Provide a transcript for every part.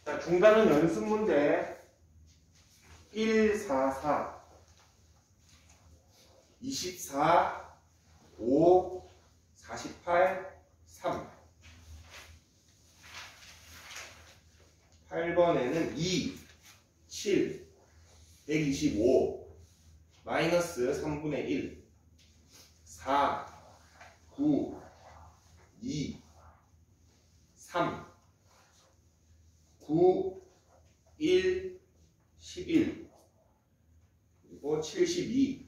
자, 중간은 연습 문제 1, 4, 4, 24, 5, 48, 3. 8번에는 2, 7, 125, 마이너스 3분의 1, 4, 9, 2, 3, 9, 1, 11, 그리고 72,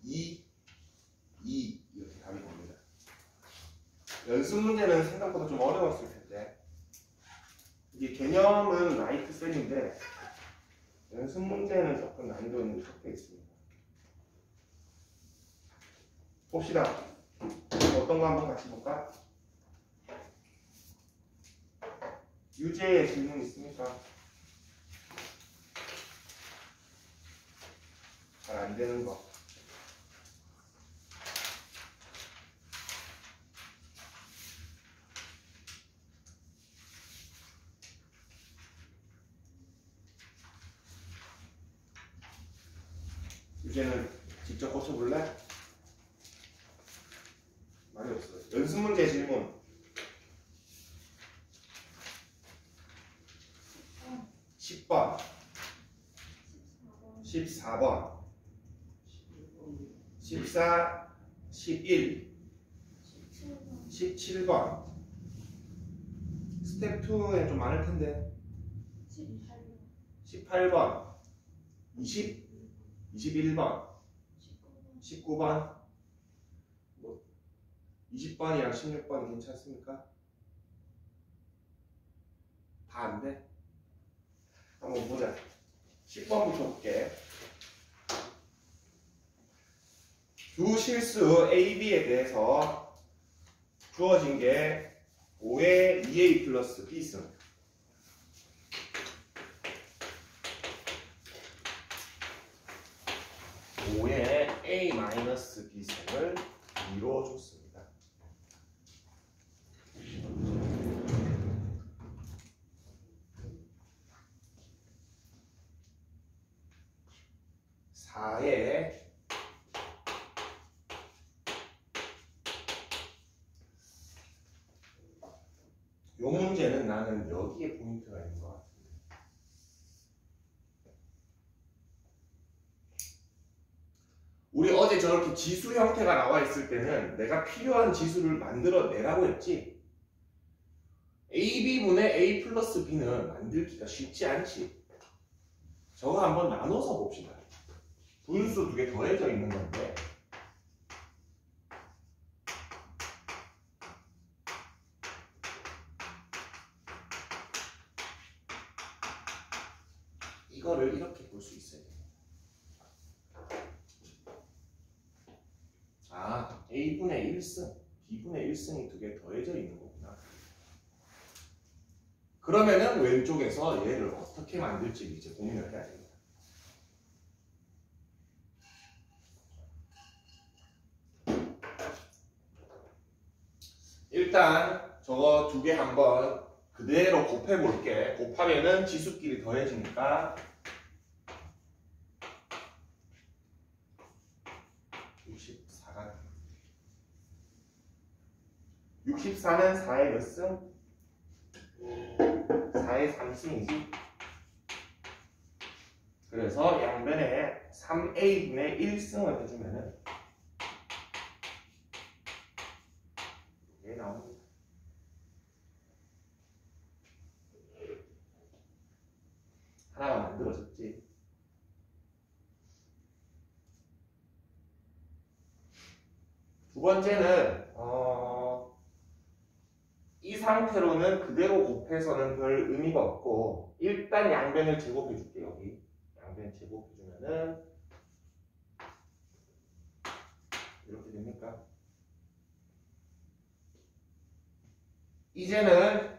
2, 2 이렇게 답이 됩니다. 연습 문제는 생각보다 좀 어려웠을 텐데 이게 개념은 라이트 쌤인데 연습 문제는 조금 난이도는 섞여 있습니다. 봅시다. 어떤 거 한번 같이 볼까? 유제의 질문 있습니까? 잘 안 되는 거. 유제는 직접 고쳐볼래? 말이 없어요. 연습 문제 질문. 10번, 14번, 14, 11, 17번. 스텝 2에 좀 많을 텐데. 18번, 20, 21번, 19번, 뭐 20번이랑 16번 괜찮습니까? 다 안 돼? 한번 보자. 10번부터 볼게. 두 실수 A, B에 대해서 주어진 게 5의 2A 플러스 B승. 5의 A 마이너스 B승을 2로 줬습니다. 요 문제는 나는 여기에 포인트가 있는 것 같은데. 우리 어제 저렇게 지수 형태가 나와 있을 때는 내가 필요한 지수를 만들어내라고 했지. AB분의 A 플러스 B는 만들기가 쉽지 않지. 저거 한번 나눠서 봅시다. 분수 두 개 더해져 있는 건데 이거를 이렇게 볼 수 있어요. 아, A분의 1승, B분의 1승이 두 개 더해져 있는 거구나. 그러면은 왼쪽에서 얘를 어떻게 만들지 이제 고민을 해야 됩니다. 일단 저거 두 개 한번 그대로 곱해볼게. 곱하면은 지수끼리 더해지니까 64가 64는 4의 몇 승? 4의 3승이지. 그래서 양변에 3A분의 1승을 해주면은 이게 나옵니다. 하나가 만들어졌지. 두 번째는 이 상태로는 그대로 곱해서는 별 의미가 없고 일단 양변을 제곱해 줄게. 여기 양변 제곱해 주면은 이렇게 됩니까? 이제는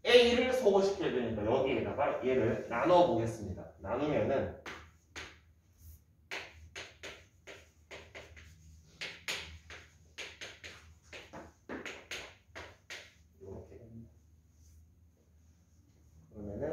A를 소거시켜야 되니까 여기에다가 얘를 나눠 보겠습니다. 나누면은 이렇게 됩니다. 그러면은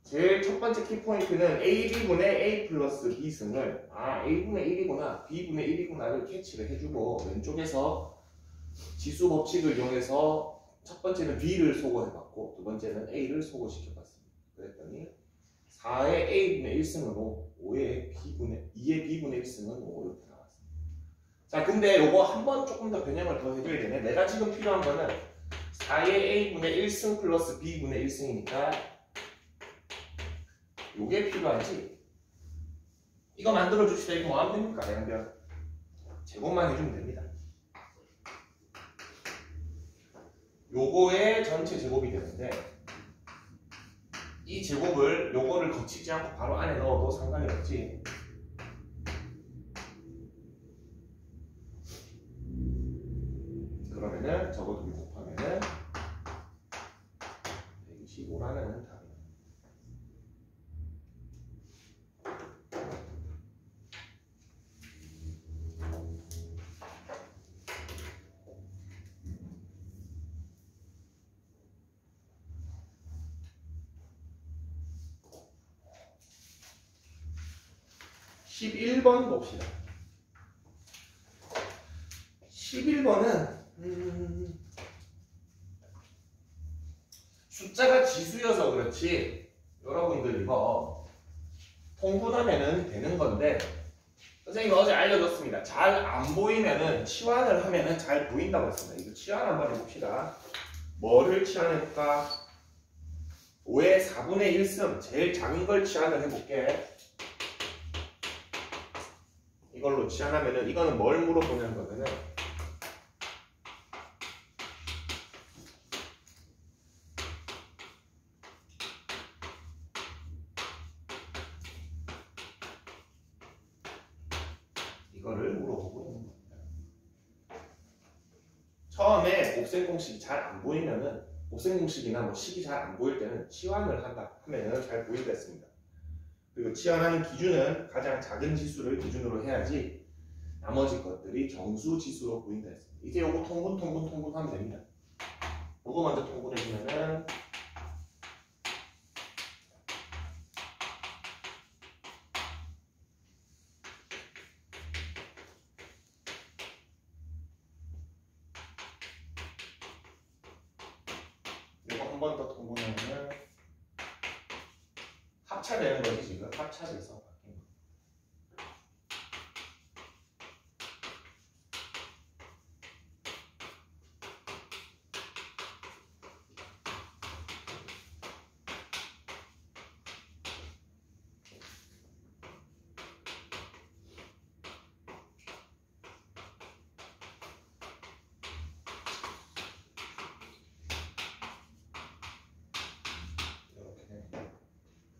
제일 첫 번째 키포인트는 AB분의 A 플러스 B승을 A분의 1이구나 B분의 1이구나를 캐치를 해주고 왼쪽에서 지수 법칙을 이용해서 첫 번째는 B를 소거해봤고 두 번째는 A를 소거시켜봤습니다. 그랬더니 4의 A분의 1승으로 2의 B분의 1승은 5 이렇게 나왔습니다. 자, 근데 요거 한번 조금 더 변형을 더 해줘야 되네. 내가 지금 필요한 거는 4의 A분의 1승 플러스 B분의 1승이니까 요게 필요하지. 이거 만들어 줍시다. 이거 뭐 하면 됩니까? 양변 제곱만 해주면 됩니다. 요거의 전체 제곱이 되는데 이 제곱을 요거를 거치지 않고 바로 안에 넣어도 상관이 없지. 그러면은 저거 둘이 곱하면은 125라는 답이. 11번 봅시다. 11번은 숫자가 지수여서 그렇지 여러분들 이거 통분하면은 되는 건데 선생님이 어제 알려줬습니다. 잘 안 보이면은 치환을 하면은 잘 보인다고 했습니다. 이거 치환 한번 해봅시다. 뭐를 치환해볼까? 5의 4분의 1승 제일 작은 걸 치환을 해볼게. 이걸로 치환하면은 이거는 뭘 물어보는 거면은 이거를 물어보고 있는 겁니다. 처음에 곱셈 공식이 잘 안 보이면은 곱셈 공식이나 뭐 식이 잘 안 보일 때는 치환을 한다 하면은 잘 보인다 했습니다. 그리고 치환하는 기준은 가장 작은 지수를 기준으로 해야지 나머지 것들이 정수 지수로 보인다 했습니다. 이제 요거 통분하면 됩니다. 요거 먼저 통분해주면은 요거 한 번 더 통분하면은 합차되는 거지. 지금 합차돼서 바뀐 거.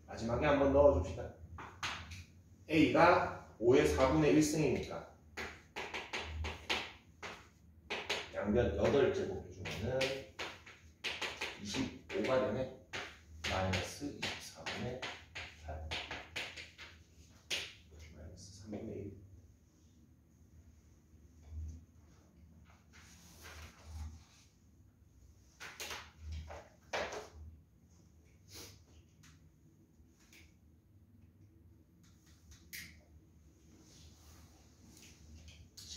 마지막에 한번 넣어줍시다. A가 5의 4분의 1승이니까 양변 8제곱 해주면은 25가 되네. 마이너스 24분의 8 마이너스 3분의 1.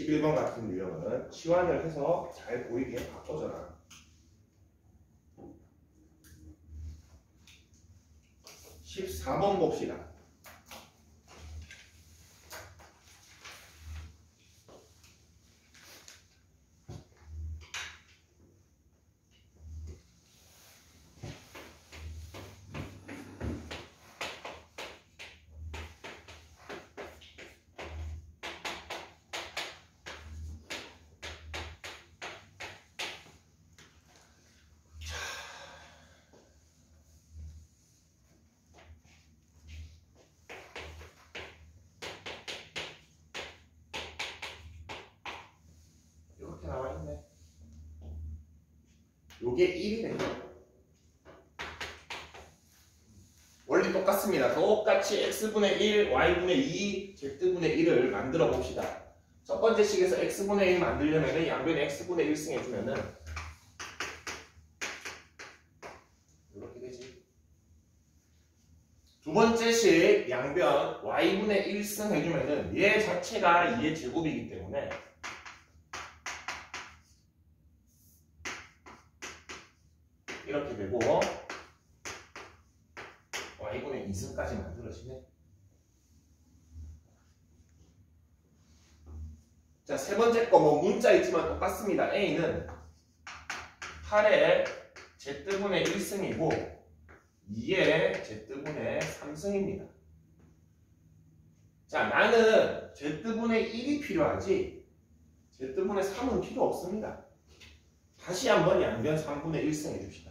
(11번) 같은 유형은 치환을 해서 잘 보이게 바꿔줘라. (14번) 봅시다. 이렇게 나와있네. 요게 1이 됩니다. 원리 똑같습니다. 똑같이 x분의 1, y분의 2, z분의 1을 만들어 봅시다. 첫 번째 식에서 x분의 1 만들려면 양변에 x분의 1승 해주면은 이렇게 되지. 두 번째 식 양변 y분의 1승 해주면은 얘 자체가 2의 제곱이기 때문에 이렇게 되고 y분의 2승까지 만들어지네. 자, 세 번째 거 뭐 문자 있지만 똑같습니다. a는 8의 z분의 1승이고 2의 z분의 3승입니다. 자, 나는 z분의 1이 필요하지 z분의 3은 필요 없습니다. 다시 한번 양변 3분의 1승 해줍시다.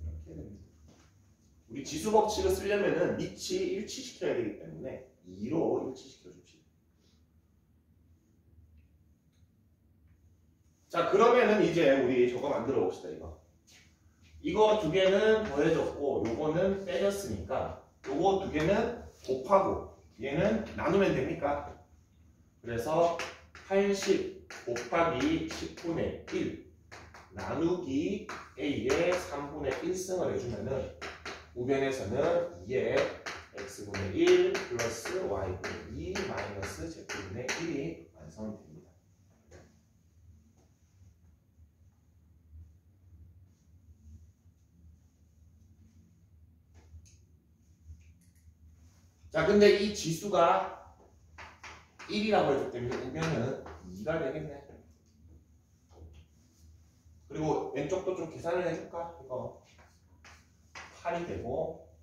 이렇게 됩니다. 우리 지수 법칙을 쓰려면은 밑이 일치시켜야 되기 때문에 2로 일치시켜 줍시다. 자, 그러면은 이제 우리 저거 만들어 봅시다. 이거 두 개는 더해졌고 요거는 빼졌으니까 요거 두 개는 곱하고 얘는 나누면 됩니까? 그래서 80 곱하기 10분의 1 나누기 a의 3분의 1승을 해주면은 우변에서는 2의 x분의 1 플러스 y분의 2 마이너스 z분의 1이 완성이 됩니다. 자, 근데 이 지수가 1이라고 했기 때문에 우변은 2가 되겠네. 그리고 왼쪽도 좀 계산을 해줄까? 이거 8이 되고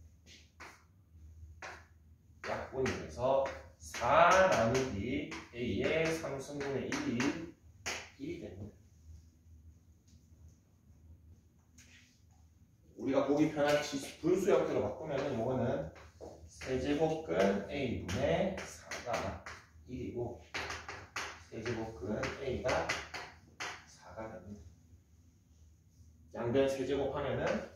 약분이 돼서 4 나누기 a의 3승분의 1이 1이 됩니다. 우리가 보기 편한 지수 분수 형태로 바꾸면은 이거는 세제곱근 a분의 4가 1이고 세제곱근 a가 4가 됩니다. 양변 세제곱하면은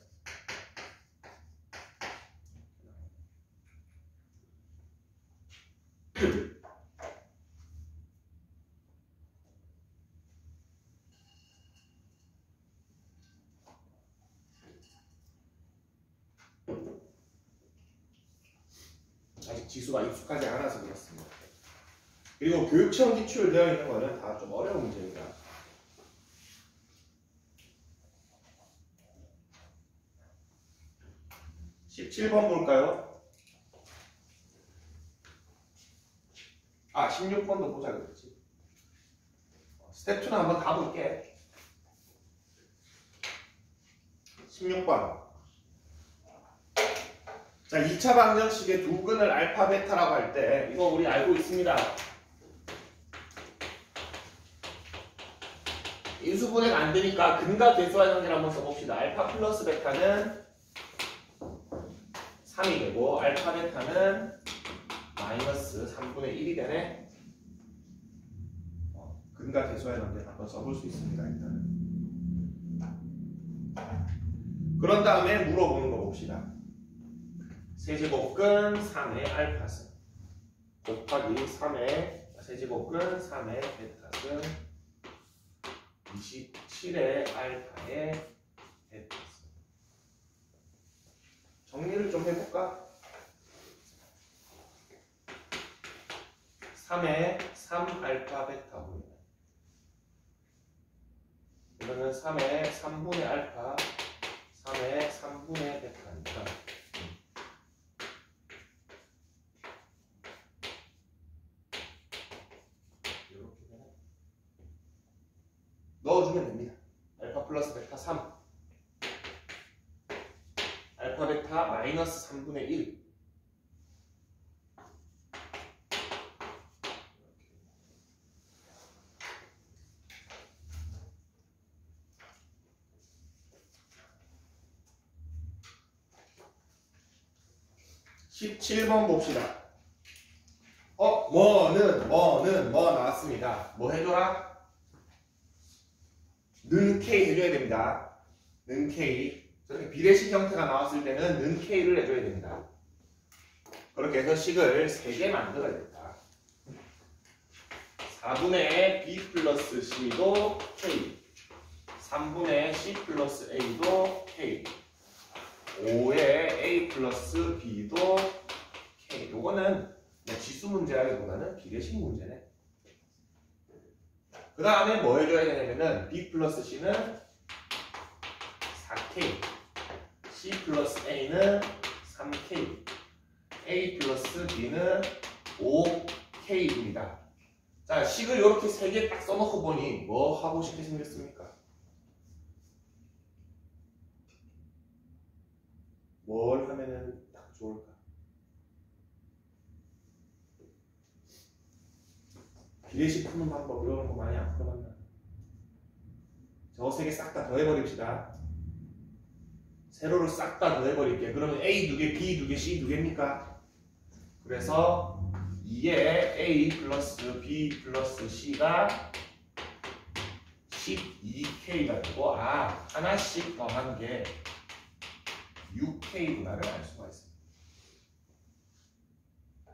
아직 지수가 익숙하지 않아서 그렇습니다. 그리고 교육청 기출 되어 있는 거는 다 좀 어려운 문제입니다. (17번) 볼까요? 아, 16번도 보자 그랬지. 스텝 2는 한번 다 볼게. 16번. 자, 2차 방정식의 두 근을 알파, 베타라고 할 때 이거 우리 알고 있습니다. 인수분해가 안 되니까 근과 대수와 관계를 한번 써봅시다. 알파 플러스 베타는 3이 되고 알파 베타는 마이너스 3분의 1이 되네. 근과 대수와 관계를 한번 써볼 수 있습니다. 일단은. 그런 다음에 물어보는 거 봅시다. 세제곱근 3의 알파승 곱하기 3의 세제곱근 3의 베타승 27의 알파의 베타승. 정리를 좀 해볼까? 3의 3알파 베타고요. 이거는 3의 3분의 알파 3의 3분의 베타니까 넣어주면 됩니다. 알파 플러스 베타 3 알파 베타 마이너스 3분의 1 17번 봅시다. 뭐는 뭐 나왔습니다. 뭐 해줘라? 는 K 해줘야 됩니다. 는 K. 저렇게 비례식 형태가 나왔을 때는 는 K를 해줘야 됩니다. 그렇게 해서 식을 3개 만들어야 된다. 4분의 B 플러스 C도 K. 3분의 C 플러스 A도 K. 5의 A 플러스 B도 K. 요거는 지수 문제라기보다는 비례식 문제네. 그 다음에 뭐 해줘야 되냐면은 B 플러스 C는 4K, C 플러스 A는 3K, A 플러스 B는 5K입니다. 자, 식을 이렇게 3개 딱 써놓고 보니 뭐 하고 싶게 생겼습니까? 뭘 하면은 딱 좋을까? 비례식 푸는 방법 이런 거 많이 안 풀어봤나? 저거 3개 싹 다 더해버립시다. 세로를 싹 다 더해버릴게. 그러면 A 2개, B 2개, C 2개입니까? 그래서 2에 A 플러스 B 플러스 C가 12K가 되고 하나씩 더한 게 6K구나를 알 수가 있습니다.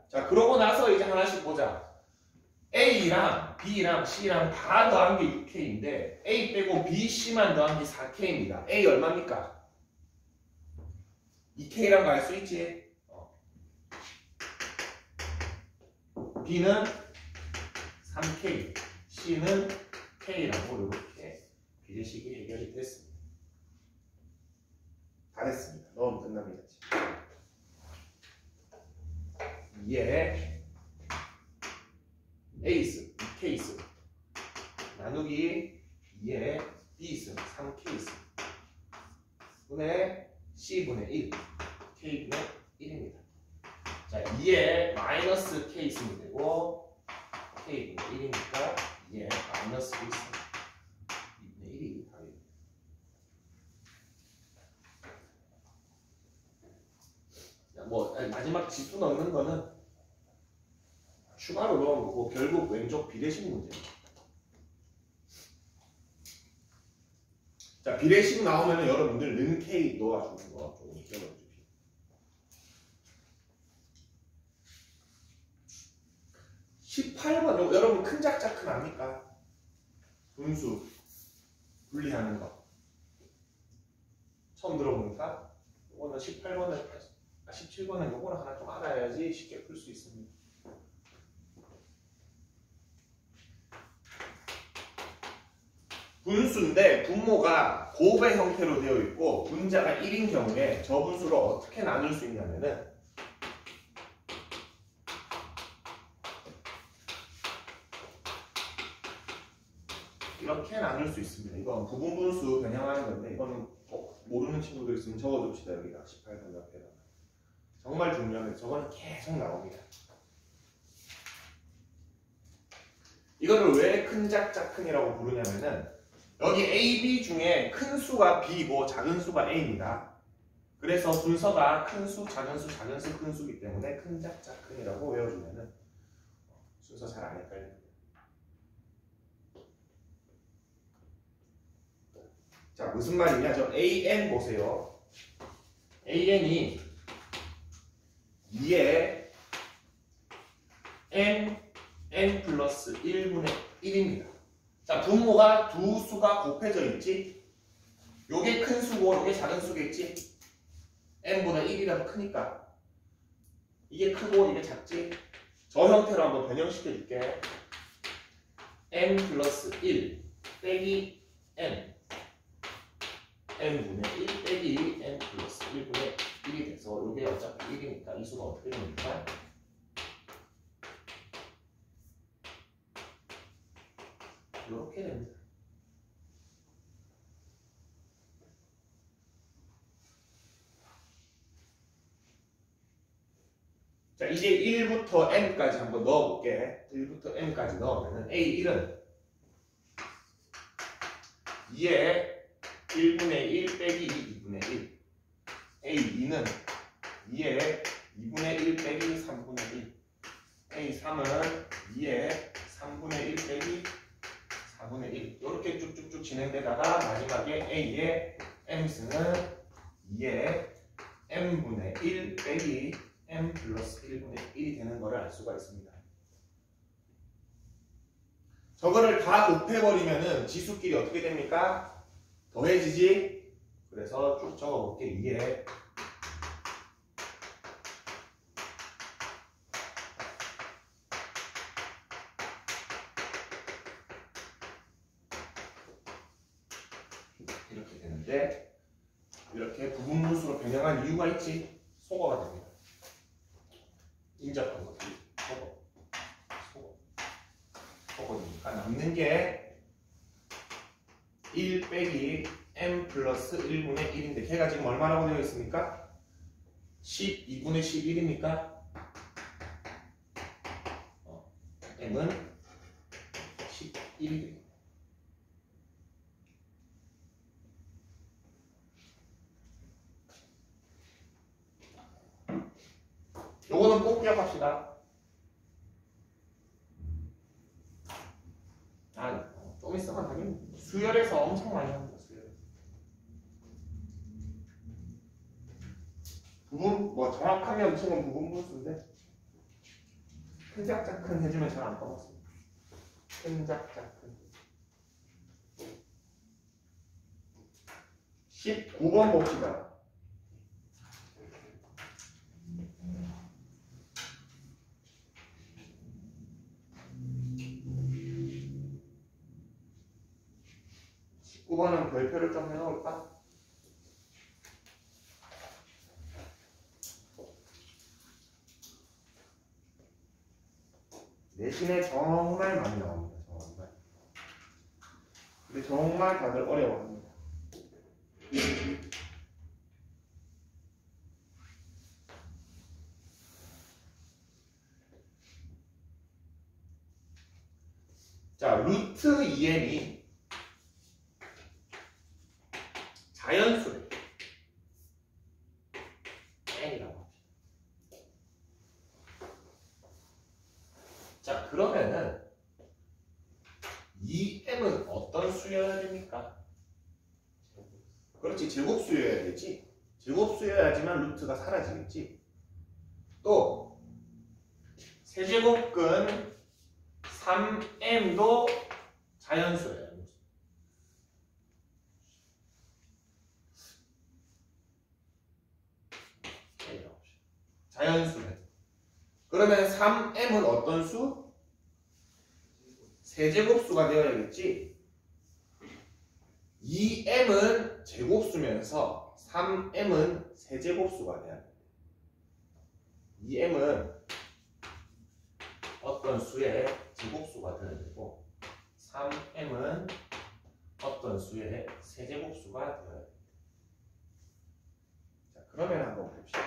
자, 그러고 나서 이제 하나씩 보자. A랑 B랑 C랑 다 더한 게 6K인데 A 빼고 B, C만 더한 게 4K입니다. A 얼마입니까? 2K란 거 알 수 있지? B는 3K, C는 K라고 이렇게 비례식이 해결이 됐습니다. 다 됐습니다. 넣으면 끝납니다. 예. A승, 2K승 나누기 2의 B승, 3K승 분의 C분의 1, K분의 1입니다. 자, 2의 마이너스 K승이 되고 K분의 1이니까 2의 마이너스 1승 2분의 1이 답입니다. 뭐 마지막 지수 넣는 거는 추가로 넣은 거고 결국 왼쪽 비례식 문제입니다. 자, 비례식 나오면 여러분들 는 K 넣어주는 거 조금 기억해 주십시오. 18번 여러분 큰 작자 큰 압니까? 분수 분리하는 거 처음 들어보니까 이거는 17번은 요거를 하나 좀 알아야지 쉽게 풀 수 있습니다. 분수인데 분모가 곱의 형태로 되어 있고 분자가 1인 경우에 저 분수를 어떻게 나눌 수 있냐면은 이렇게 나눌 수 있습니다. 이건 부분분수 변형하는 건데 이거는 모르는 친구들 있으면 적어둡시다. 여기다 18번 옆에다. 정말 중요합니다. 저거는 계속 나옵니다. 이거를 왜 큰 작자 큰이라고 부르냐면은 여기 A, B 중에 큰 수가 B고 작은 수가 A입니다. 그래서 순서가 큰 수, 작은 수, 작은 수, 큰 수이기 때문에 큰 작자 큰이라고 외워주면은 순서 잘 안 헷갈립니다. 자, 무슨 말이냐? 저 AN 보세요. AN이 2에 N 플러스 1분의 1입니다. 자, 분모가 두 수가 곱해져 있지? 요게 큰 수고 요게 작은 수겠지? n보다 1이라도 크니까 이게 크고 이게 작지? 저 형태로 한번 변형시켜 줄게. n 플러스 1 빼기 n n분의 1 빼기 n 플러스 1분의 1이 돼서 요게 어차피 1이니까 이 수가 어떻게 됩니까? 이렇게 됩니다. 자, 이제 1부터 n까지 한번 넣어볼게. 1부터 n까지 넣으면 A1은 2에 1분의 1 빼기 2분의 1 A2는 2에 2분의 1 빼기 3분의 1 A3은 2에 3분의 1 빼기 4분의 1 이렇게 쭉쭉쭉 진행되다가 마지막에 A의 m승은 2에 m분의 1 빼기 m 플러스 1분의 1이 되는 것을 알 수가 있습니다. 저거를 다 곱해버리면은 지수끼리 어떻게 됩니까? 더해지지? 그래서 쭉 적어볼게. 위에 이렇게 되는데 이렇게 부분분수로 변형한 이유가 있지? 속어가 됩니다. 인접한 것들이 속어니까 남는 게 1 빼기 m 플러스 1분의 1인데 걔가 지금 얼마라고 되어 있습니까? 12분의 11입니까? m은 11이 됩니다. 요거는 꼭 기억합시다. 좀 있으면 당연히 수열에서 엄청 많이 합니다. 수열. 부분 뭐 정확하면 지금 부분분수인데 큰 작자 큰 해주면 잘 안 까먹습니다. 큰 작자 큰. 19번 봅시다. (19번은) 별표를 좀 해놓을까? 내신에 정말 많이 나옵니다. 정말. 근데 정말 다들 어려워합니다. 자, 루트 2m이 자연수래. n이라고 합시다. 자, 그러면은 2m은 어떤 수여야 됩니까? 그렇지, 제곱수여야 되지. 제곱수여야지만 루트가 사라지겠지. 또 세제곱근 3m도 자연수예요. 자연수네. 그러면 3m은 어떤 수? 세제곱수가 되어야겠지. 2m은 제곱수면서 3m은 세제곱수가 돼야 돼. 2m은 어떤 수의 제곱수가 되어야 되고 3m은 어떤 수의 세제곱수가 되어야 돼. 자, 그러면 한번 봅시다.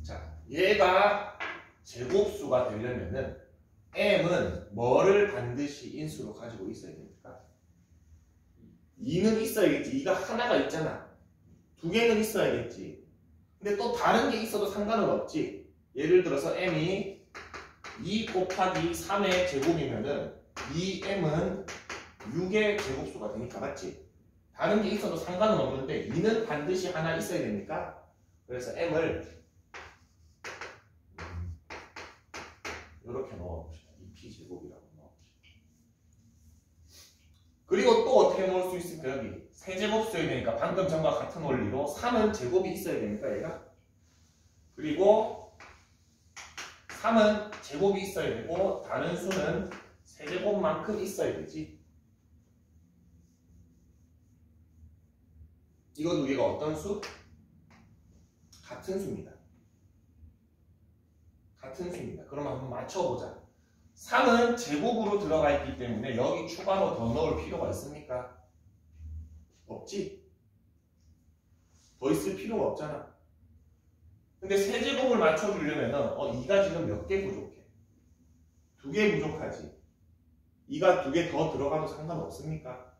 자, 얘가 제곱수가 되려면은 m은 뭐를 반드시 인수로 가지고 있어야 됩니까? 2는 있어야겠지. 2가 하나가 있잖아. 2개는 있어야겠지. 근데 또 다른 게 있어도 상관은 없지. 예를 들어서 m이 2 곱하기 3의 제곱이면은 2m은 6의 제곱수가 되니까 맞지? 다른 게 있어도 상관은 없는데 2는 반드시 하나 있어야 되니까 그래서 m을 이렇게 넣어봅시다. 2p제곱이라고 넣어봅시다. 그리고 또 어떻게 넣을 수 있을까? 여기 세제곱수여야 되니까 방금 전과 같은 원리로 3은 제곱이 있어야 되니까 얘가 그리고 3은 제곱이 있어야 되고 다른 수는 세제곱만큼 있어야 되지. 이거 두 개가 어떤 수? 같은 수입니다. 같은 수입니다. 그러면 한번 맞춰보자. 3은 제곱으로 들어가 있기 때문에 여기 추가로 더 넣을 필요가 있습니까? 없지? 더 있을 필요가 없잖아. 근데 세제곱을 맞춰주려면은 2가 지금 몇 개 부족해? 2개 부족하지. 2가 2개 더 들어가도 상관없습니까?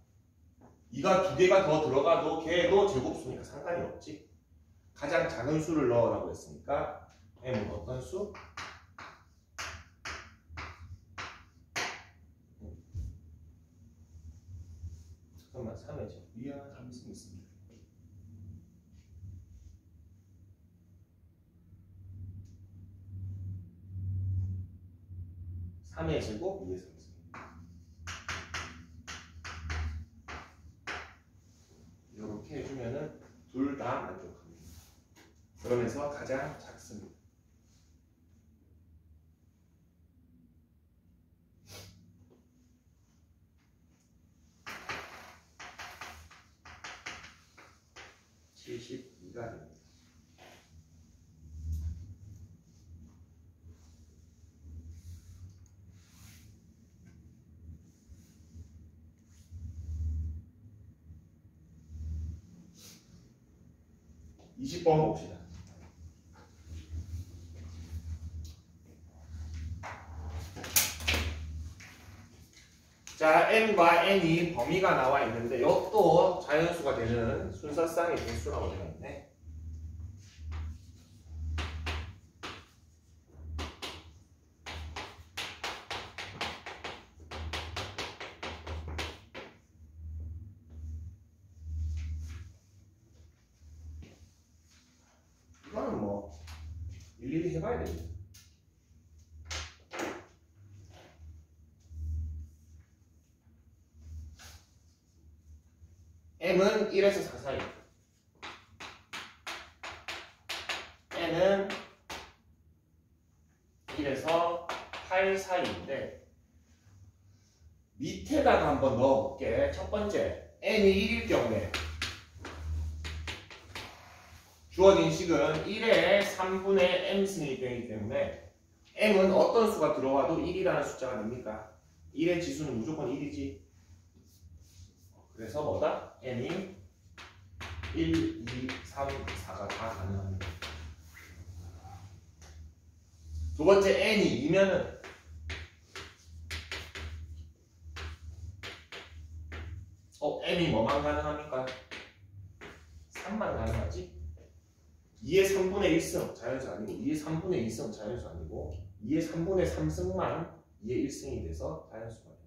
2가 2개가 더 들어가도 걔도 제곱수니까 상관이 없지. 가장 작은 수를 넣으라고 했으니까 m은 어떤 수? 잠깐만 3의 제곱 미안한 함수 있습니다. 제곱 2의 3승. 이렇게 해주면은 둘 다 만족합니다. 그러면서 가장 작습니다. (72가) 됩니다. (20번) 봅시다. 자, n과 n이 범위가 나와 있는데 이것도 자연수가 되는 순서쌍의 개수라고 되어 있네. 이거는 뭐 일일이 해봐야 됩니다. m은 1에서 4 사이, n은 1에서 8 사이인데 밑에다가 한번 넣어볼게. 첫 번째, n이 1일 경우에 주어진 식은 1의 3분의 m승이 되기 때문에 m은 어떤 수가 들어와도 1이라는 숫자가 됩니까? 1의 지수는 무조건 1이지. 그래서 뭐다? n이 1, 2, 3, 4가 다 가능합니다. 두 번째, n이 2면은 n이 뭐만 가능합니까? 3만 가능하지? 2의 3분의 1승 자연수 아니고 2의 3분의 2승 자연수 아니고 2의 3분의 3승만 2의 1승이 돼서 자연수가 됩니다.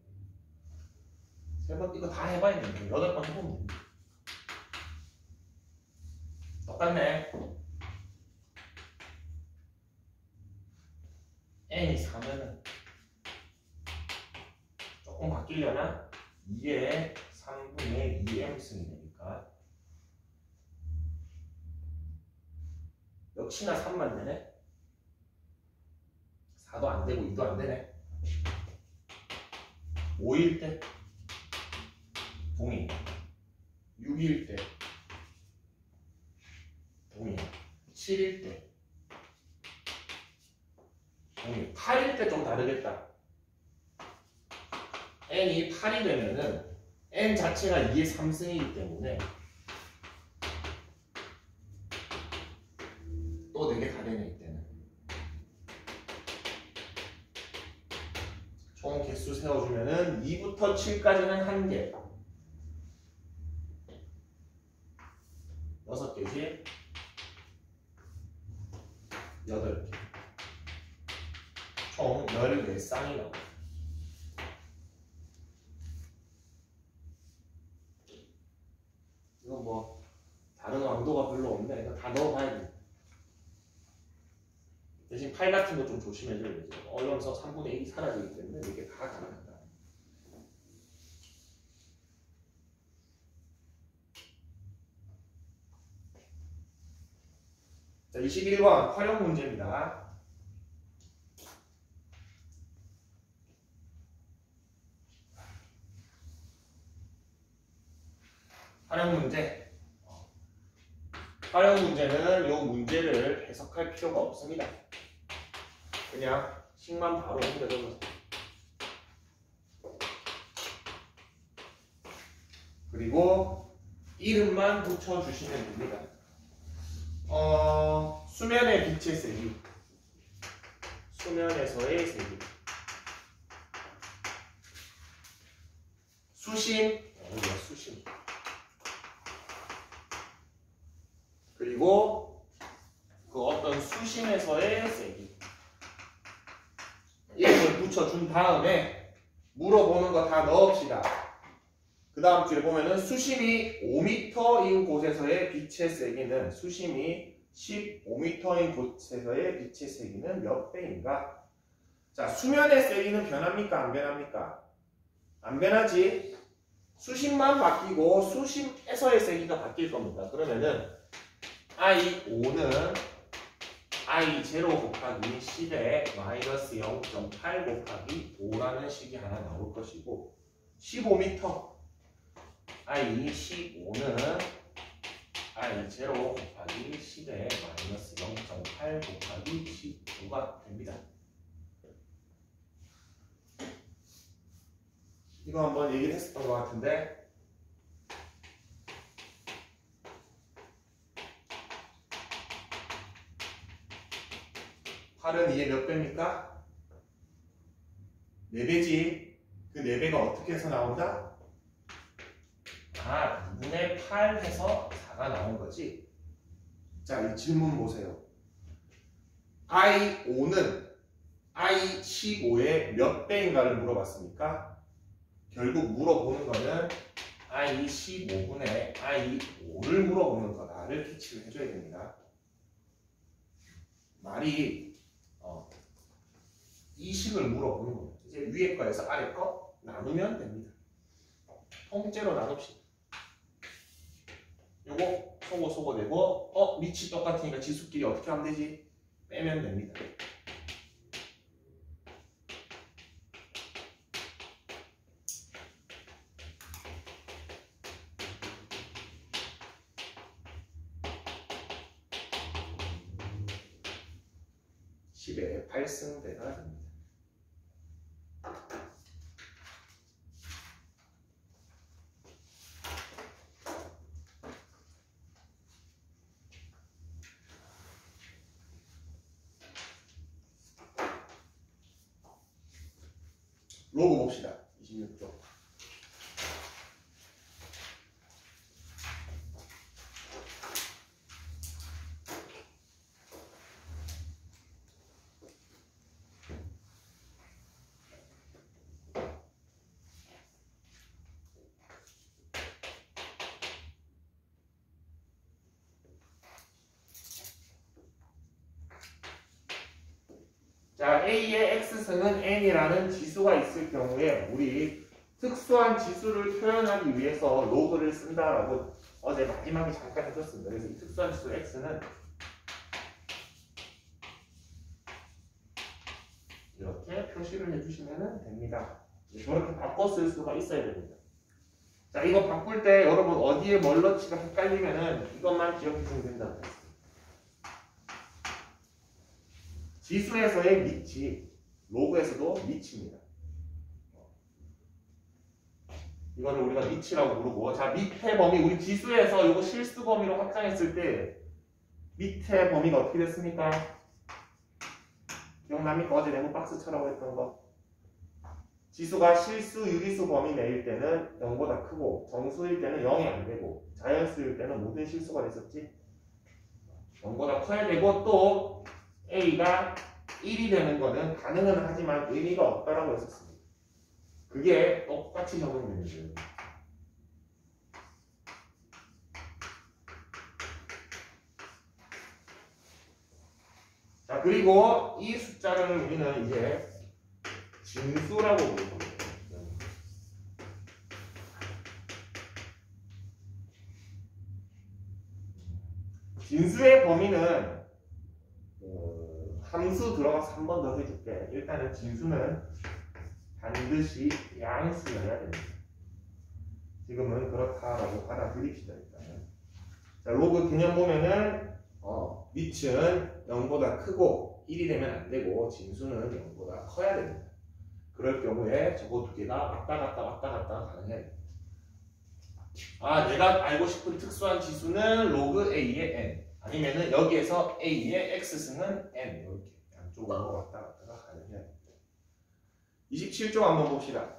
세 번 이거 다 해봐야 됩니다. 8번 해보면 됩니다. 똑같네. n이 4면은 조금 바뀌려나? 2의 3분의 2m승이 되니까 역시나 3만 되네. 4도 안 되고 2도 안 되네. 5일 때 동의, 6일 때 동의, 7일 때 동의, 8일 때 좀 다르겠다. n이 8이 되면은 n 자체가 2의 3승이기 때문에 또 4개 다 되네. 이때는 총 개수 세워주면은 2부터 7까지는 1개, 6개씩 8개, 총 14쌍이 나와요. 이거 뭐 다른 왕도가 별로 없네. 이거 다 넣어봐야 돼. 대신 8 같은 거 좀 조심해줘야 되죠. 이러면서 3분의 1이 사라지기 때문에 이게 다 가능하다. 자, 21번 활용 문제입니다. 활용 문제. 활용 문제는 이 문제를 해석할 필요가 없습니다. 그냥 식만 바로 옮겨줘서. 그리고 이름만 붙여주시면 됩니다. 수면의 빛의 세기, 수면에서의 세기, 수심, 수심, 그리고 그 어떤 수심에서의 세기. 이름을 붙여준 다음에 물어보는 거 다 넣읍시다. 그 다음 줄에 보면은 수심이 5m인 곳에서의 빛의 세기는, 수심이 15m인 곳에서의 빛의 세기는 몇 배인가? 자, 수면의 세기는 변합니까? 안 변합니까? 안 변하지? 수심만 바뀌고 수심에서의 세기가 바뀔 겁니다. 그러면은 I5는 I0 곱하기 10에 마이너스 0.8 곱하기 5라는 식이 하나 나올 것이고 15m I15는 I0 곱하기 10에 마이너스 0.8 곱하기 15가 됩니다. 이거 한번 얘기를 했었던 것 같은데 팔은 이게 몇 배입니까? 4배지. 그 4배가 어떻게 해서 나온다? 2분의 8 해서 4가 나온 거지. 자, 이 질문 보세요. I5는 I15의 몇 배인가를 물어봤습니까? 결국 물어보는 거는 I15분의 I5를 물어보는 거다를 캐치를 해줘야 됩니다. 말이 이 식을 물어보는 겁니다. 이제 위에 거에서 아래 거 나누면 됩니다. 통째로 나눕시다. 요거 소고 되고 밑이 똑같으니까 지수끼리 어떻게 하면 되지? 빼면 됩니다. (10의 8승배가) 됩니다. 로그 봅시다. 26쪽. 자, A의 X승은 N이라는 지수가 있을 경우에 우리 특수한 지수를 표현하기 위해서 로그를 쓴다라고 어제 마지막에 잠깐 해줬습니다. 그래서 이 특수한 지수 X는 이렇게 표시를 해주시면 됩니다. 저렇게 바꿔 쓸 수가 있어야 됩니다. 자, 이거 바꿀 때 여러분 어디에 뭘 넣지가 헷갈리면은 이것만 기억해 주면 된다고 했어요. 지수에서의 밑이 로그에서도 밑입니다. 이거를 우리가 밑이라고 부르고, 자, 밑에 범위, 우리 지수에서 이거 실수 범위로 확장했을 때 밑에 범위가 어떻게 됐습니까? 기억납니까? 어제 네모 박스 쳐라고 했던 거. 지수가 실수, 유리수 범위 내일 때는 0보다 크고 정수일 때는 0이 안 되고 자연수일 때는 모든 실수가 됐었지. 0보다 커야 되고 또 A가 1이 되는 거는 가능은 하지만 의미가 없다라고 했었습니다. 그게 똑같이 적용되는 거예요. 자, 그리고 이 숫자를 우리는 이제 진수라고 부르는 거예요. 진수의 범위는 함수 들어가서 한 번 더 해줄게. 일단은 진수는 반드시 양수여야 됩니다. 지금은 그렇다라고 받아들입시다. 일단은. 자, 로그 개념 보면은 밑은 0보다 크고 1이 되면 안 되고 진수는 0보다 커야 됩니다. 그럴 경우에 저거 두 개가 왔다 갔다 가능해야 됩니다. 내가 알고 싶은 특수한 지수는 로그 A의 N. 아니면은 여기에서 A의 X승은 N. 이렇게 양쪽으로 왔다 갔다가 가능해야 됩니다. 27쪽 한번 봅시다.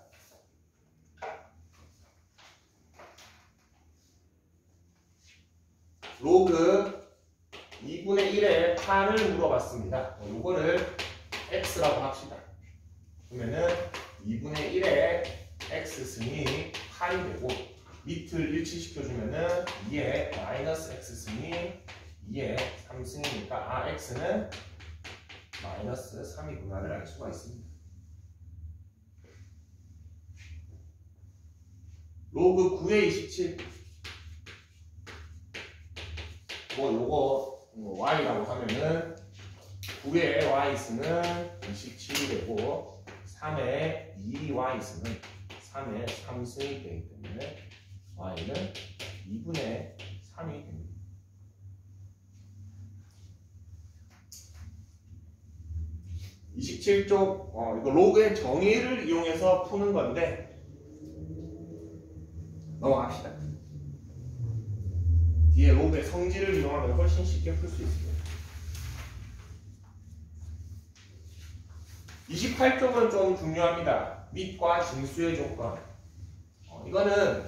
로그 2분의 1의 8을 물어봤습니다. 요거를 X라고 합시다. 그러면은 2분의 1의 X승이 8이 되고 밑을 일치시켜주면은 2의 마이너스 X승이 2의 3승이니까 X는 마이너스 3이구나를 알 수가 있습니다. 로그 9의 27 요거 y라고 하면은 9의 y수는 27이 되고 3의 2y수는 3의 3승이 되기 때문에 y는 2분의 3이 됩니다. (27쪽) 이거 로그의 정의를 이용해서 푸는 건데 넘어갑시다. 뒤에 로그의 성질을 이용하면 훨씬 쉽게 풀 수 있습니다. 28쪽은 좀 중요합니다. 밑과 진수의 조건. 이거는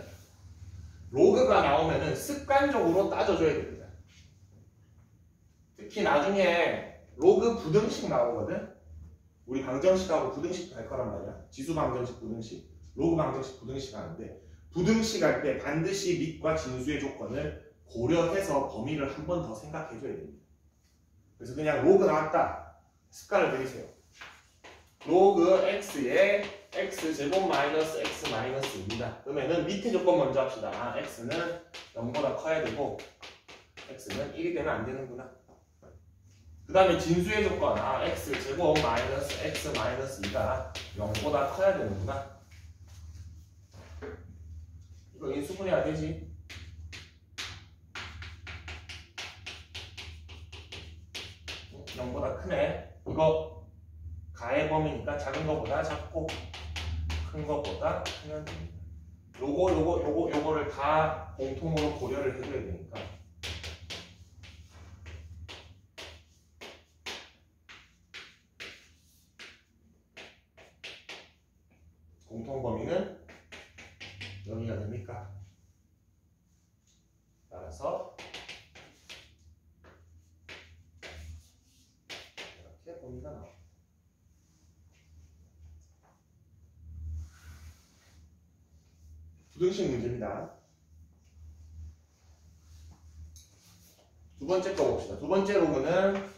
로그가 나오면은 습관적으로 따져줘야 됩니다. 특히 나중에 로그 부등식 나오거든. 우리 방정식하고 부등식 할 거란 말이야. 지수 방정식, 부등식, 로그 방정식, 부등식 하는데 부등식 할 때 반드시 밑과 진수의 조건을 고려해서 범위를 한 번 더 생각해 줘야 됩니다. 그래서 그냥 로그 나왔다. 습관을 들이세요. 로그 x에 x제곱 마이너스 x 마이너스입니다. 그러면은 밑에 조건 먼저 합시다. x는 0보다 커야 되고 x는 1이 되면 안 되는구나. 그 다음에 진수의 조건 x제곱 마이너스 x 마이너스 2가 0보다 커야 되는구나. 이거 인수분해야 되지. (0보다) 크네. 이거 가의 범위니까 작은 거보다 작고 큰 거보다 크면 됩니다. 요거를 다 공통으로 고려를 해줘야 되니까. 공통 범위는 여기가 됩니까? 따라서 이렇게 범위가 나옵니다. 부등식 문제입니다. 두 번째 거 봅시다. 두 번째 로그는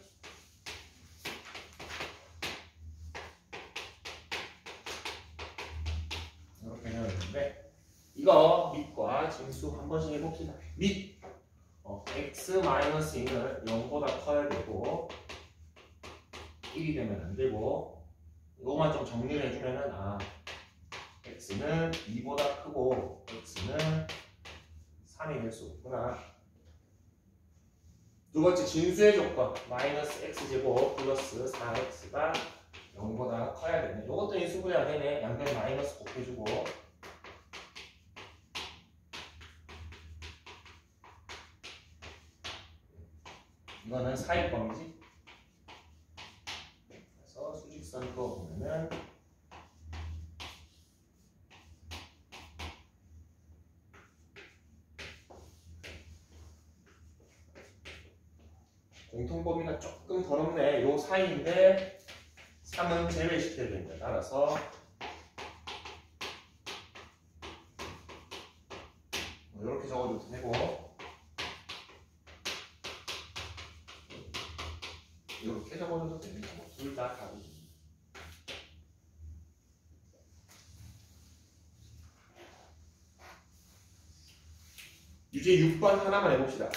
이렇게 되어있는데 이거 밑과 진수 한 번씩 해봅시다. 밑 x-2는 0보다 커야 되고 1이 되면 안 되고 이거만 좀 정리를 해주면은 x는 2보다 크고 x는 3이 될 수 없구나. 두 번째 진수의 조건 마이너스 x제곱 플러스 4x가 0보다 커야 되네. 이것도 인수분해야 되네. 양변 마이너스 곱해주고 이거는 사익범위지. 그래서 수직선 그어보면은 공통범위가 조금 더럽네. 요 사이인데 3은 제외시켜야 됩니다. 따라서 이렇게 적어도 되고 이렇게 적어도 됩니다. 둘 다 답입니다. 유제 6번 하나만 해봅시다.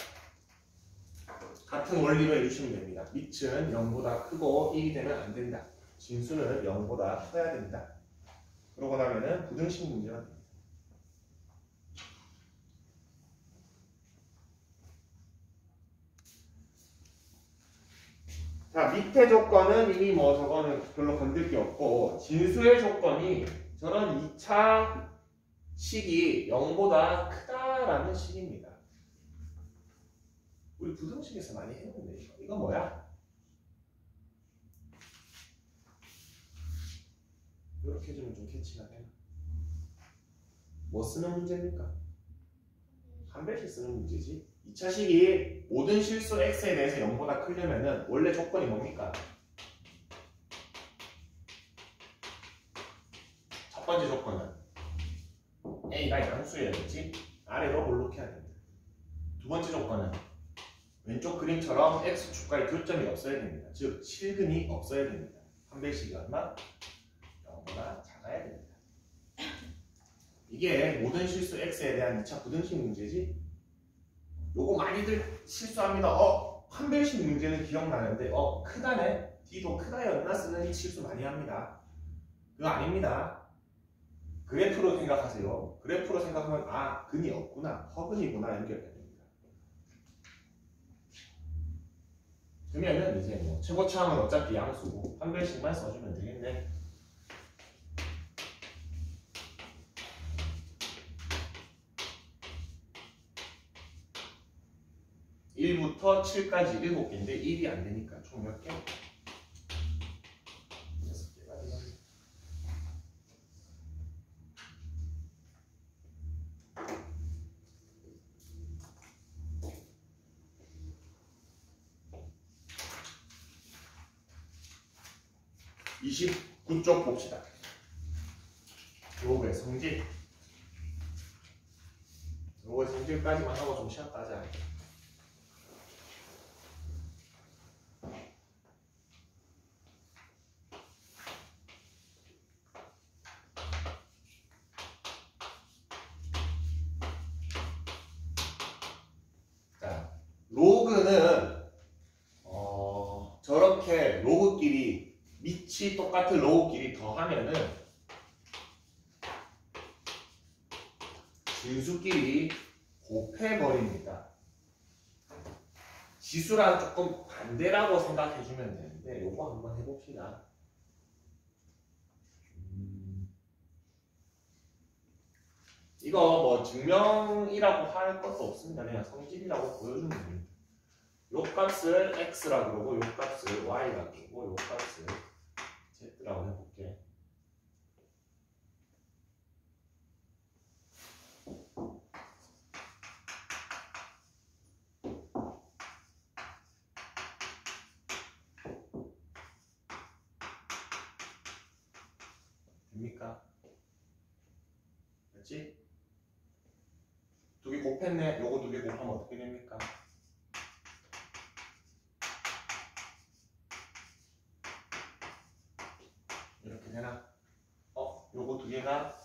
같은 원리로 해주시면 됩니다. 밑은 0보다 크고 1이 되면 안 된다. 진수는 0보다 커야 된다. 그러고 나면은 부등식 문제가 됩니다. 자, 밑에 조건은 이미 저거는 별로 건들 게 없고 진수의 조건이 저런 2차 식이 0보다 크다라는 식입니다. 우리 부등식에서 많이 해봤는데 이거 뭐야? 이렇게 해주면 좀 캐치가 되나? 뭐 쓰는 문제입니까? 한 배씩 쓰는 문제지. 2차식이 모든 실수 x에 대해서 0보다 크려면은 원래 조건이 뭡니까? 첫 번째 조건은 a가 양수여야지 아래로 볼록해야 됩니다. 두 번째 조건은 왼쪽 그림처럼 x축과의 교점이 없어야 됩니다. 즉 실근이 없어야 됩니다. 판별식이 얼마? 0보다 작아야 됩니다. 이게 모든 실수 x에 대한 2차 부등식 문제지. 요거 많이들 실수합니다. 판별식 문제는 기억나는데 크다네. d도 크다였나 쓰는 실수 많이 합니다. 그거 아닙니다. 그래프로 생각하세요. 그래프로 생각하면 근이 없구나, 허근이구나 연결돼야 됩니다. 그러면은 이제 뭐 최고차항은 어차피 양수고 판별식만 써주면 되겠네. (1부터) (7까지) 7개인데 1이 안 되니까 총 몇 개? 6개가 되겠네. (29쪽) 봅시다. 로그의 성질. 로그의 성질까지만 하고 좀 쉬었다 하자. 로그는 저렇게 로그끼리 밑이 똑같은 로그끼리 더하면은 진수끼리 곱해버립니다. 지수랑 조금 반대라고 생각해주면 되는데 요거 한번 해봅시다. 이거 뭐 증명이라고 할 것도 없습니다. 그냥 성질이라고 보여주면 됩니다. 요 값을 x라고 그러고 요 값을 y라고 그러고 요 값을 z라고 해볼게. 됩니까? 됐지? 두 개 곱했네. 요거 두 개 곱하면 어떻게 됩니까? 이렇게 되나? 요거 두 개가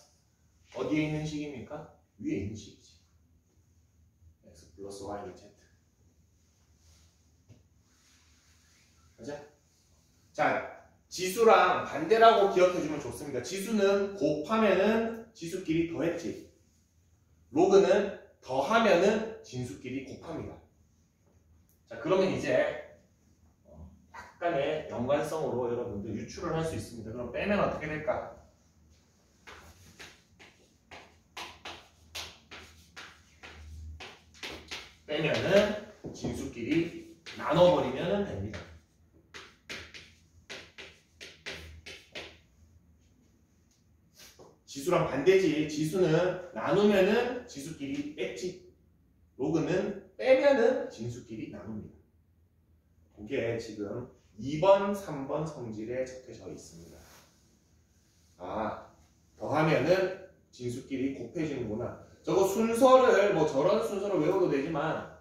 어디에 있는 식입니까? 위에 있는 식이지. x 플러스 y z. 그죠? 자, 지수랑 반대라고 기억해주면 좋습니다. 지수는 곱하면은 지수끼리 더했지. 로그는 더하면은 진수끼리 곱합니다. 자, 그러면 이제 약간의 연관성으로 여러분들 유출을 할 수 있습니다. 그럼 빼면 어떻게 될까? 빼면은 진수끼리 나눠버리면 됩니다. 지수랑 반대지. 지수는 나누면은 지수끼리 뺐지. 로그는 빼면은 진수끼리 나눕니다. 그게 지금 2번, 3번 성질에 적혀져 있습니다. 더하면은 진수끼리 곱해지는구나. 저거 순서를 뭐 저런 순서로 외워도 되지만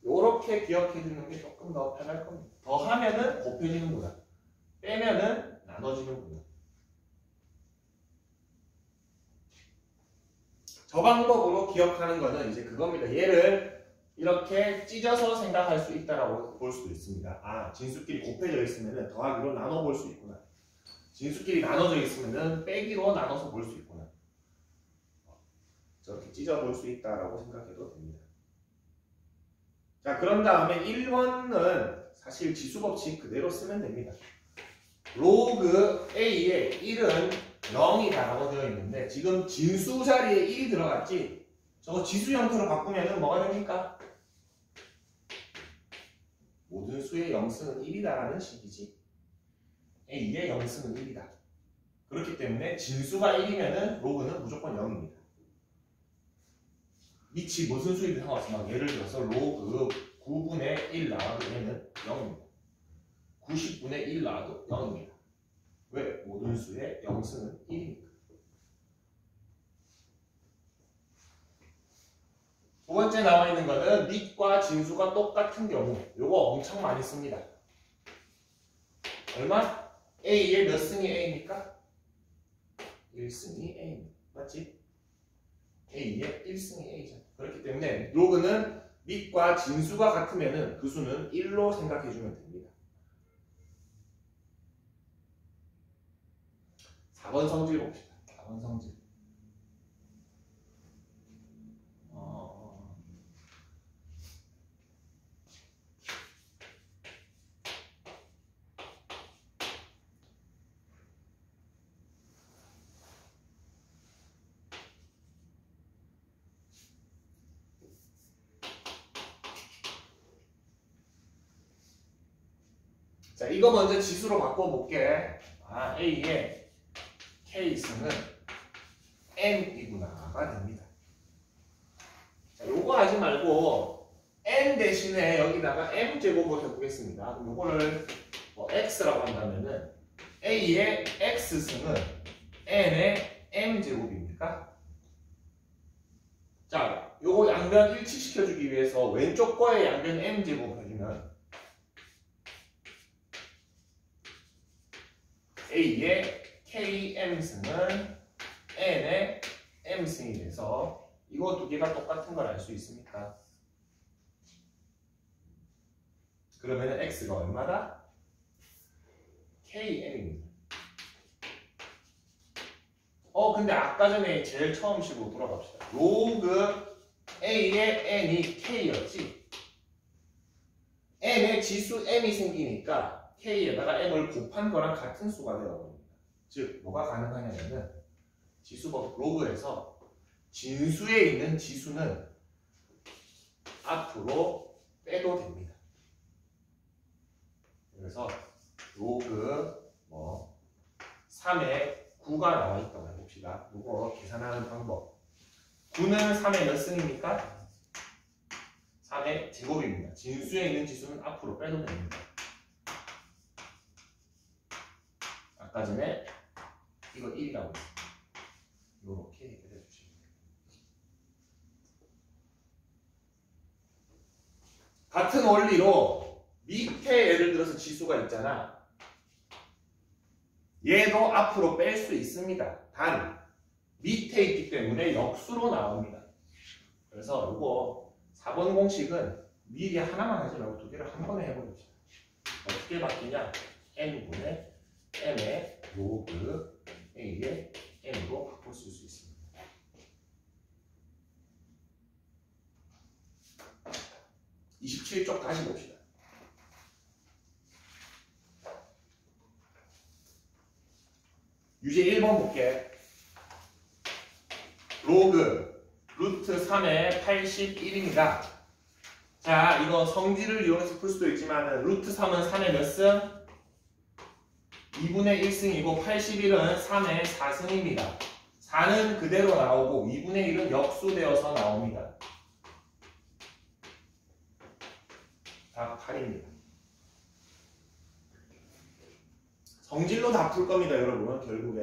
요렇게 기억해주는 게 조금 더 편할 겁니다. 더하면은 곱해지는구나. 빼면은 나눠지는구나. 저 방법으로 기억하는 거는 이제 그겁니다. 얘를 이렇게 찢어서 생각할 수 있다라고 볼 수도 있습니다. 진수끼리 곱해져 있으면 더하기로 나눠볼 수 있구나. 진수끼리 나눠져 있으면 빼기로 나눠서 볼 수 있구나. 저렇게 찢어볼 수 있다라고 생각해도 됩니다. 자, 그런 다음에 1번은 사실 지수법칙 그대로 쓰면 됩니다. 로그 A에 1은 0이다라고 되어 있는데 지금 진수 자리에 1이 들어갔지? 저거 지수 형태로 바꾸면 뭐가 됩니까? 모든 수의 영승은 1이다라는 식이지. A의 영승은 1이다. 그렇기 때문에 진수가 1이면 로그는 무조건 0입니다. 밑이 무슨 수이든 상관없어. 예를 들어서 로그 9분의 1 나와도 얘는 0입니다. 90분의 1 나와도 0입니다. 왜? 모든 수의 영승은 1이니까. 두 번째 나와 있는 거는 밑과 진수가 똑같은 경우. 요거 엄청 많이 씁니다. 얼마? A의 몇 승이 A입니까? 1승이 A입니다. 맞지? A의 1승이 A죠. 그렇기 때문에 로그는 밑과 진수가 같으면 그 수는 1로 생각해주면 됩니다. 4번 성질 봅시다. 4번 성질. 자, 이거 먼저 지수로 바꿔볼게. 아, A의 K승은 N이구나가 됩니다. 자, 요거 하지 말고 N 대신에 여기다가 M제곱을 해보겠습니다. 그럼 요거를 뭐 X라고 한다면은 A의 X승은 N의 M제곱입니까? 자, 요거 양변 일치시켜주기 위해서 왼쪽 거에 양변 M제곱 해주면 A의 KM승은 N의 M승이 돼서 이거 두 개가 똑같은 걸 알 수 있습니까? 그러면 X가 얼마다? KM입니다. 근데 아까 전에 제일 처음 식으로 돌아갑시다. 로그 A의 N이 K였지? N의 지수 M이 생기니까 K에다가 M을 곱한 거랑 같은 수가 되어버립니다. 즉, 뭐가 가능하냐면은 지수법 로그에서 진수에 있는 지수는 앞으로 빼도 됩니다. 그래서 로그 3에 9가 나와 있다고 해봅시다. 이거 계산하는 방법. 9는 3의 몇 승입니까? 3의 제곱입니다. 진수에 있는 지수는 앞으로 빼도 됩니다. 아까 전에 이거 1이라고 했습니다. 이렇게 해결해 주시면 됩니다. 같은 원리로 밑에 예를 들어서 지수가 있잖아. 얘도 앞으로 뺄 수 있습니다. 단 밑에 있기 때문에 역수로 나옵니다. 그래서 이거 4번 공식은 미리 하나만 하지 말고 두 개를 한 번에 해보겠습니다. 어떻게 바뀌냐? n분의 m의 로그 a의 n으로 바꿔 쓸 수 있습니다. 27쪽 다시 봅시다. 유제 1번 볼게. 로그 루트 3의 81입니다. 자, 이거 성질을 이용해서 풀 수도 있지만 루트 3은 3의 몇 승? 2분의 1승이고 81은 3의 4승입니다. 4는 그대로 나오고 2분의 1은 역수되어서 나옵니다. 답 8입니다. 성질로 다 풀 겁니다, 여러분. 결국에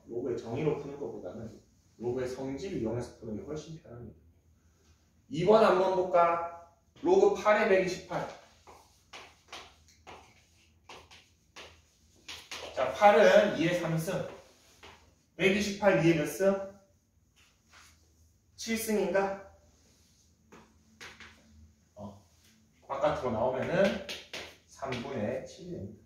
로그의 정의로 푸는 것보다는 로그의 성질을 이용해서 푸는 게 훨씬 편합니다. 2번 한번 볼까? 로그 8의 128. 자, 8은 2의 3승. 128, 2의 몇 승? 7승인가? 바깥으로 나오면은 3분의 7입니다.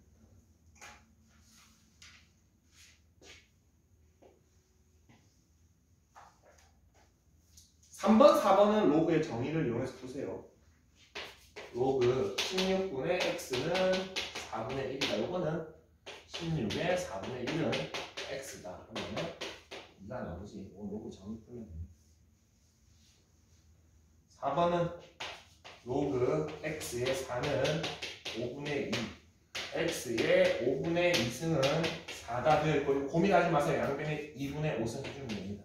3번, 4번은 로그의 정의를 이용해서 푸세요. 로그 16분의 x는 4분의 1이다. 요거는 16의 4분의 1은 x다. 그러면 2가 나오지. 로그 정의 풀면 됩니다. 4번은 로그 x의 4는 5분의 2, x의 5분의 2승은 4가 되어있고 고민하지 마세요. 양변에 2분의 5승 해주면 됩니다.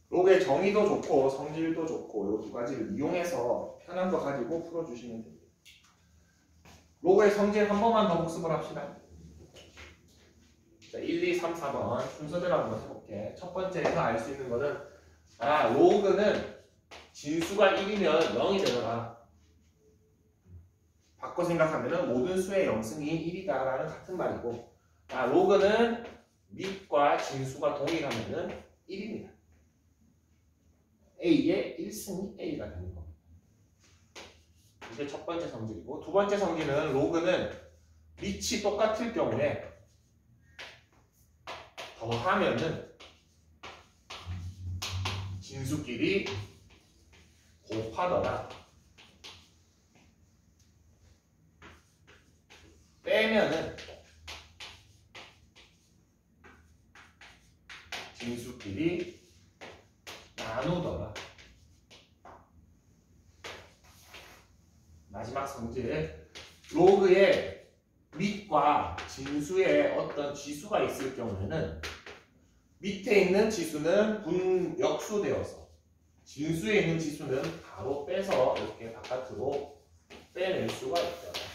로그의 정의도 좋고 성질도 좋고 이 두 가지를 이용해서 편한 거 가지고 풀어주시면 됩니다. 로그의 성질 한 번만 더 복습을 합시다. 자, 1, 2, 3, 4번 순서대로 한번 해볼게. 첫 번째에서 알 수 있는 거는 로그는 진수가 1이면 0이 되더라. 바꿔 생각하면 모든 수의 0승이 1이다 라는 같은 말이고, 로그는 밑과 진수가 동일하면 1입니다. A의 1승이 A가 되는 겁니다. 이게 첫 번째 성질이고, 두 번째 성질은 로그는 밑이 똑같을 경우에 더하면은 진수끼리 곱하더라. 빼면은 진수끼리 나누더라. 마지막 성질, 로그의 밑과 진수에 어떤 지수가 있을 경우에는 밑에 있는 지수는 분역수되어서 진수에 있는 지수는 바로 빼서 이렇게 바깥으로 빼낼 수가 있다.